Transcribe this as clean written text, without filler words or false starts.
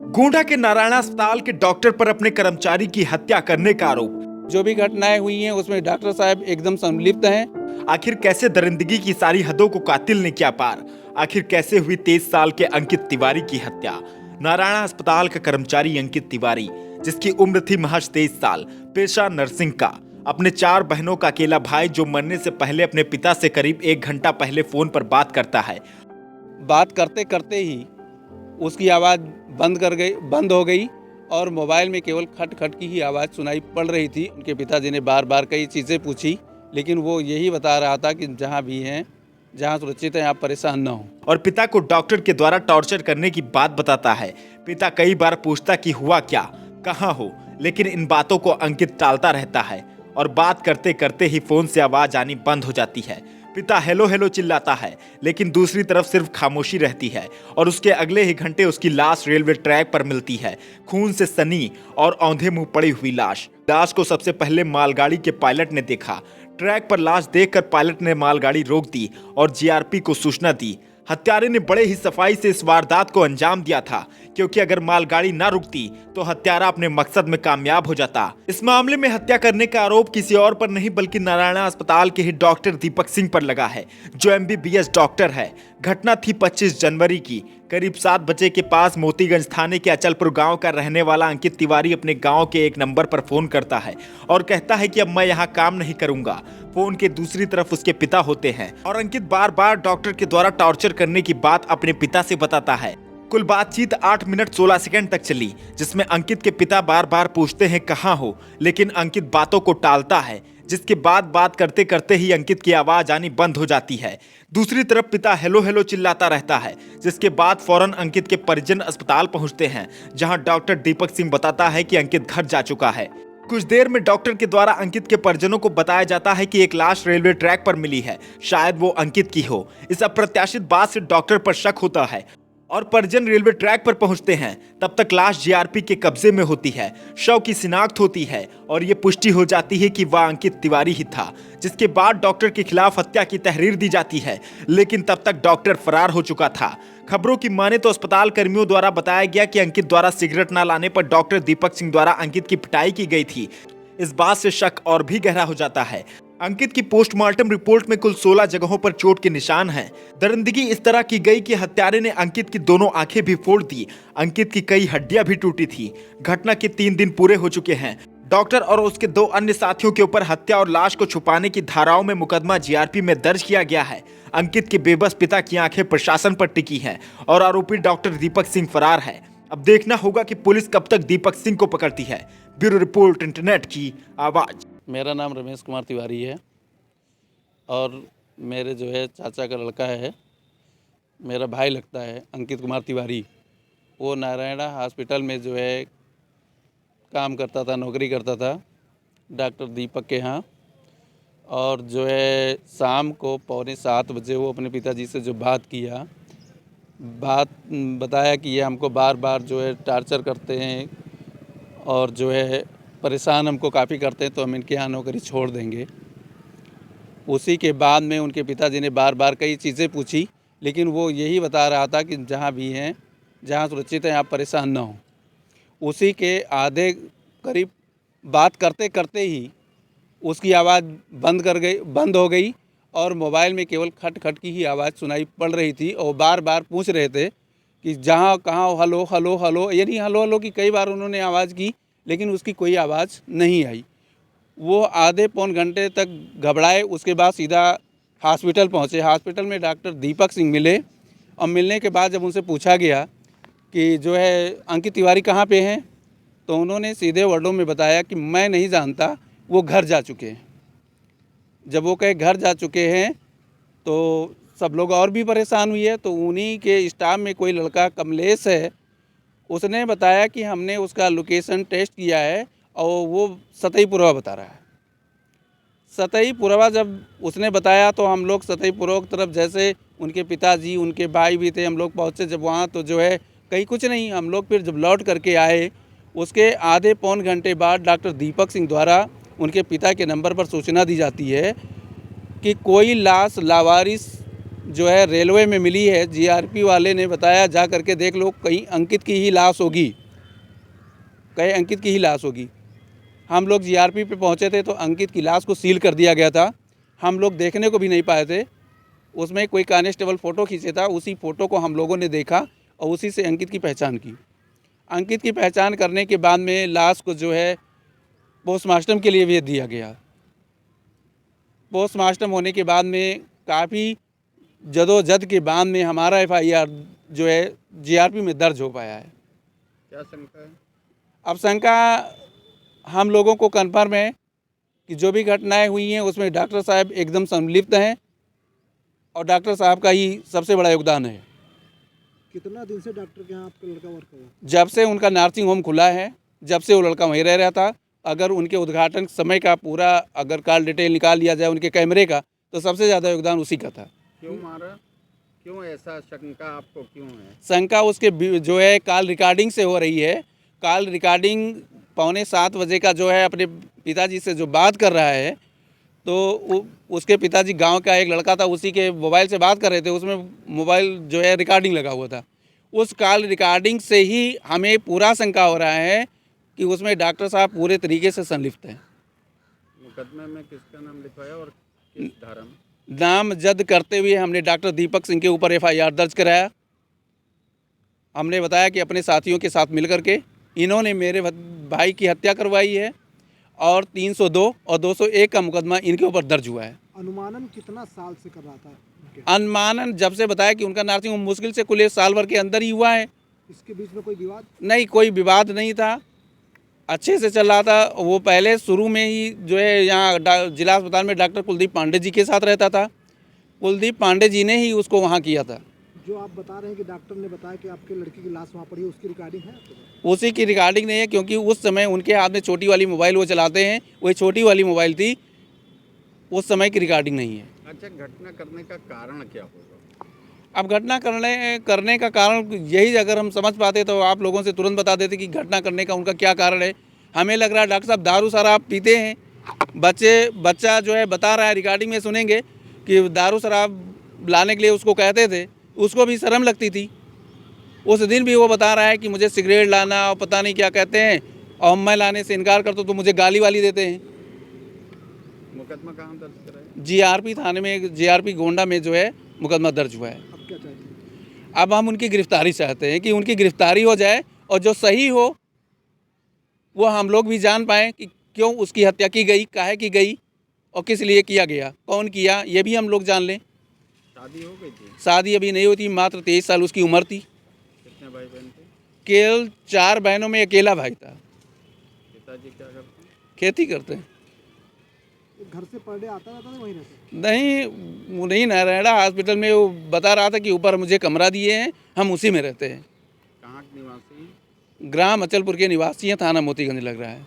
गोंडा के नारायणा अस्पताल के डॉक्टर पर अपने कर्मचारी की हत्या करने का आरोप। जो भी घटनाएं हुई हैं उसमें डॉक्टर साहब एकदम संलिप्त हैं। आखिर कैसे दरिंदगी की सारी हदों को कातिल ने किया पार? आखिर कैसे हुई 23 साल के अंकित तिवारी की हत्या? नारायणा अस्पताल का कर्मचारी अंकित तिवारी, जिसकी उम्र थी महज 23 साल, पेशा नर्सिंग का, अपने 4 बहनों का अकेला भाई, जो मरने से पहले अपने पिता से करीब 1 घंटा पहले फोन पर बात करता है। बात करते करते ही उसकी आवाज़ बंद हो गई और मोबाइल में केवल खट खट की ही आवाज़ सुनाई पड़ रही थी। उनके पिताजी ने बार बार कई चीज़ें पूछी, लेकिन वो यही बता रहा था कि जहाँ भी हैं, जहाँ सुरक्षित हैं, आप परेशान ना हो। और पिता को डॉक्टर के द्वारा टॉर्चर करने की बात बताता है। पिता कई बार पूछता कि हुआ क्या, कहाँ हो, लेकिन इन बातों को अंकित टालता रहता है और बात करते करते ही फोन से आवाज आनी बंद हो जाती है। पिता हेलो हेलो चिल्लाता है, लेकिन दूसरी तरफ सिर्फ खामोशी रहती है और उसके अगले ही घंटे उसकी लाश रेलवे ट्रैक पर मिलती है, खून से सनी और औंधे मुंह पड़ी हुई लाश। लाश को सबसे पहले मालगाड़ी के पायलट ने देखा। ट्रैक पर लाश देखकर पायलट ने मालगाड़ी रोक दी और जीआरपी को सूचना दी। हत्यारे ने बड़े ही सफाई से इस वारदात को अंजाम दिया था, क्योंकि अगर मालगाड़ी ना रुकती तो हत्यारा अपने मकसद में कामयाब हो जाता। इस मामले में हत्या करने का आरोप किसी और पर नहीं बल्कि नारायणा अस्पताल के ही डॉक्टर दीपक सिंह पर लगा है, जो एमबीबीएस डॉक्टर है। घटना थी 25 जनवरी की, करीब 7 बजे के पास। मोतीगंज थाने के अचलपुर गांव का रहने वाला अंकित तिवारी अपने गांव के एक नंबर पर फोन करता है और कहता है कि अब मैं यहाँ काम नहीं करूंगा। फोन के दूसरी तरफ उसके पिता होते हैं और अंकित बार बार डॉक्टर के द्वारा टॉर्चर करने की बात अपने पिता से बताता है। कुल बातचीत 8 मिनट 16 सेकंड तक चली, जिसमें अंकित के पिता बार बार पूछते हैं कहाँ हो, लेकिन अंकित बातों को टालता है, जिसके बाद बात करते करते ही अंकित की आवाज आनी बंद हो जाती है। दूसरी तरफ पिता हेलो हेलो चिल्लाता रहता है, जिसके बाद फौरन अंकित के परिजन अस्पताल पहुंचते हैं, जहां डॉक्टर दीपक सिंह बताता है कि अंकित घर जा चुका है। कुछ देर में डॉक्टर के द्वारा अंकित के परिजनों को बताया जाता है कि एक लाश रेलवे ट्रैक पर मिली है, शायद वो अंकित की हो। इस अप्रत्याशित बात से डॉक्टर पर शक होता है और परिजन रेलवे ट्रैक पर पहुंचते हैं। तब तक लाश जीआरपी के कब्जे में होती है। शव की शिनाख्त होती है और ये पुष्टि हो जाती है कि वह अंकित तिवारी ही था, जिसके बाद डॉक्टर के खिलाफ हत्या की तहरीर दी जाती है, लेकिन तब तक डॉक्टर फरार हो चुका था। खबरों की माने तो अस्पताल कर्मियों द्वारा बताया गया कि अंकित द्वारा सिगरेट न लाने पर डॉक्टर दीपक सिंह द्वारा अंकित की पिटाई की गई थी। इस बात से शक और भी गहरा हो जाता है। अंकित की पोस्टमार्टम रिपोर्ट में कुल 16 जगहों पर चोट के निशान हैं। दरिंदगी इस तरह की गई कि हत्यारे ने अंकित की दोनों आंखें भी फोड़ दी। अंकित की कई हड्डियां भी टूटी थी। घटना के 3 दिन पूरे हो चुके हैं। डॉक्टर और उसके 2 अन्य साथियों के ऊपर हत्या और लाश को छुपाने की धाराओं में मुकदमा जीआरपी में दर्ज किया गया है। अंकित के बेबस पिता की आंखें प्रशासन पर टिकी हैं और आरोपी डॉक्टर दीपक सिंह फरार है। अब देखना होगा कि पुलिस कब तक दीपक सिंह को पकड़ती है। ब्यूरो रिपोर्ट, इंटरनेट की आवाज। मेरा नाम रमेश कुमार तिवारी है और मेरे जो है चाचा का लड़का है, मेरा भाई लगता है अंकित कुमार तिवारी। वो नारायणा हॉस्पिटल में जो है काम करता था, नौकरी करता था डॉक्टर दीपक के यहाँ। और जो है शाम को 6:45 बजे वो अपने पिताजी से जो बात बताया कि ये हमको बार बार जो है टार्चर करते हैं और जो है परेशान हमको काफ़ी करते हैं, तो हम इनके यहाँ नौकरी छोड़ देंगे। उसी के बाद में उनके पिताजी ने बार बार कई चीज़ें पूछी, लेकिन वो यही बता रहा था कि जहाँ भी हैं, जहाँ सुरक्षित हैं, आप परेशान ना हो। उसी के आधे करीब बात करते करते ही उसकी आवाज़ बंद हो गई और मोबाइल में केवल खट खट की ही आवाज़ सुनाई पड़ रही थी और बार बार पूछ रहे थे कि जहाँ कहाँ, हेलो हेलो हेलो, यानी हेलो हेलो की कई बार उन्होंने आवाज़ की, लेकिन उसकी कोई आवाज़ नहीं आई। वो आधे पौन घंटे तक घबराए। उसके बाद सीधा हॉस्पिटल पहुँचे। हॉस्पिटल में डॉक्टर दीपक सिंह मिले और मिलने के बाद जब उनसे पूछा गया कि जो है अंकित तिवारी कहाँ पे हैं, तो उन्होंने सीधे वर्डों में बताया कि मैं नहीं जानता, वो घर जा चुके हैं। जब वो कहे घर जा चुके हैं तो सब लोग और भी परेशान हुए। तो उन्हीं के स्टाफ में कोई लड़का कमलेश है, उसने बताया कि हमने उसका लोकेशन टेस्ट किया है और वो सतई पुरवा बता रहा है। सतई पुरवा जब उसने बताया तो हम लोग सतई पुरवा की तरफ, जैसे उनके पिताजी, उनके भाई भी थे, हम लोग पहुँचे जब वहाँ, तो जो है कहीं कुछ नहीं। हम लोग फिर जब लौट करके आए, उसके आधे पौन घंटे बाद डॉक्टर दीपक सिंह द्वारा उनके पिता के नंबर पर सूचना दी जाती है कि कोई लाश लावारिस जो है रेलवे में मिली है। जीआरपी वाले ने बताया जा करके देख लो, कहीं अंकित की ही लाश होगी, कहीं अंकित की ही लाश होगी। हम लोग जीआरपी पे पहुंचे थे तो अंकित की लाश को सील कर दिया गया था, हम लोग देखने को भी नहीं पाए थे। उसमें कोई कांस्टेबल फ़ोटो खींचे था, उसी फ़ोटो को हम लोगों ने देखा और उसी से अंकित की पहचान की। अंकित की पहचान करने के बाद में लाश को जो है पोस्टमार्टम के लिए भेज दिया गया। पोस्टमार्टम होने के बाद में काफ़ी जदोजहद के बाद में हमारा एफआईआर जो है जीआरपी में दर्ज हो पाया है। क्या शंका है? अब शंका हम लोगों को कन्फर्म है कि जो भी घटनाएं हुई हैं उसमें डॉक्टर साहब एकदम संलिप्त हैं और डॉक्टर साहब का ही सबसे बड़ा योगदान है। कितना दिन से डॉक्टर के यहाँ आपका लड़का वर्क कर रहा है? जब से उनका नर्सिंग होम खुला है, जब से वो लड़का वहीं रह रहा था, अगर उनके उद्घाटन समय का पूरा अगर कॉल डिटेल निकाल लिया जाए उनके कैमरे का, तो सबसे ज़्यादा योगदान उसी का था। क्यों मारा? क्यों ऐसा शंका आपको क्यों है? शंका उसके जो है कॉल रिकॉर्डिंग से हो रही है। कॉल रिकॉर्डिंग 6:45 बजे का जो है अपने पिताजी से जो बात कर रहा है, तो उसके पिताजी गांव का एक लड़का था, उसी के मोबाइल से बात कर रहे थे, उसमें मोबाइल जो है रिकॉर्डिंग लगा हुआ था। उस कॉल रिकॉर्डिंग से ही हमें पूरा शंका हो रहा है कि उसमें डॉक्टर साहब पूरे तरीके से संलिप्त हैं। मुकदमे में किसका नाम लिखवाया और किस धारा में? नामजद करते हुए हमने डॉक्टर दीपक सिंह के ऊपर एफआईआर दर्ज कराया। हमने बताया कि अपने साथियों के साथ मिलकर के इन्होंने मेरे भाई की हत्या करवाई है और 302 और 201 का मुकदमा इनके ऊपर दर्ज हुआ है। अनुमानन कितना साल से कर रहा था? अनुमानन जब से बताया कि उनका नर्सिंग होम मुश्किल से कुल 1 साल भर के अंदर ही हुआ है। इसके बीच में कोई विवाद? नहीं, कोई विवाद नहीं था, अच्छे से चल रहा था। वो पहले शुरू में ही जो है यहाँ जिला अस्पताल में डॉक्टर कुलदीप पांडे जी के साथ रहता था। कुलदीप पांडे जी ने ही उसको वहाँ किया था। जो आप बता रहे हैं कि डॉक्टर ने बताया कि आपके लड़की की लाश वहाँ पड़ी है, उसकी रिकॉर्डिंग है आपके पास? उसी की रिकॉर्डिंग नहीं है, क्योंकि उस समय उनके हाथ में छोटी वाली मोबाइल वो चलाते हैं, वही छोटी वाली मोबाइल थी, उस समय की रिकॉर्डिंग नहीं है। अच्छा, घटना करने का कारण क्या होगा? अब घटना करने का कारण यही अगर हम समझ पाते तो आप लोगों से तुरंत बता देते कि घटना करने का उनका क्या कारण है। हमें लग रहा है डॉक्टर साहब दारू शराब पीते हैं। बच्चा जो है बता रहा है, रिकॉर्डिंग में सुनेंगे कि दारू शराब लाने के लिए उसको कहते थे, उसको भी शर्म लगती थी। उस दिन भी वो बता रहा है कि मुझे सिगरेट लाना और पता नहीं क्या कहते हैं, और मैं लाने से इनकार करता हूँ तो मुझे गाली वाली देते हैं। मुकदमा कहाँ दर्ज कराया? जीआरपी थाने में, जीआरपी गोंडा में जो है मुकदमा दर्ज हुआ है। अब क्या चाहते हैं? अब हम उनकी गिरफ्तारी चाहते हैं कि उनकी गिरफ्तारी हो जाए और जो सही हो वो हम लोग भी जान पाएँ कि क्यों उसकी हत्या की गई, काहे की गई और किस लिए किया गया, कौन किया, ये भी हम लोग जान लें। शादी हो गई थी? शादी अभी नहीं हुई थी, मात्र 23 साल उसकी उम्र थी। कितने भाई बहन थे? केवल 4 बहनों में अकेला भाई था। पिताजी क्या करते हैं? खेती करते हैं। घर से पर डे आता रहता था, वहीं रहते? नहीं, वो नहीं रह रहा हॉस्पिटल में। वो बता रहा था कि ऊपर मुझे कमरा दिए हैं, हम उसी में रहते हैं। कहाँ के निवासी हैं? ग्राम अचलपुर के निवासी हैं, थाना मोतीगंज लग रहा है।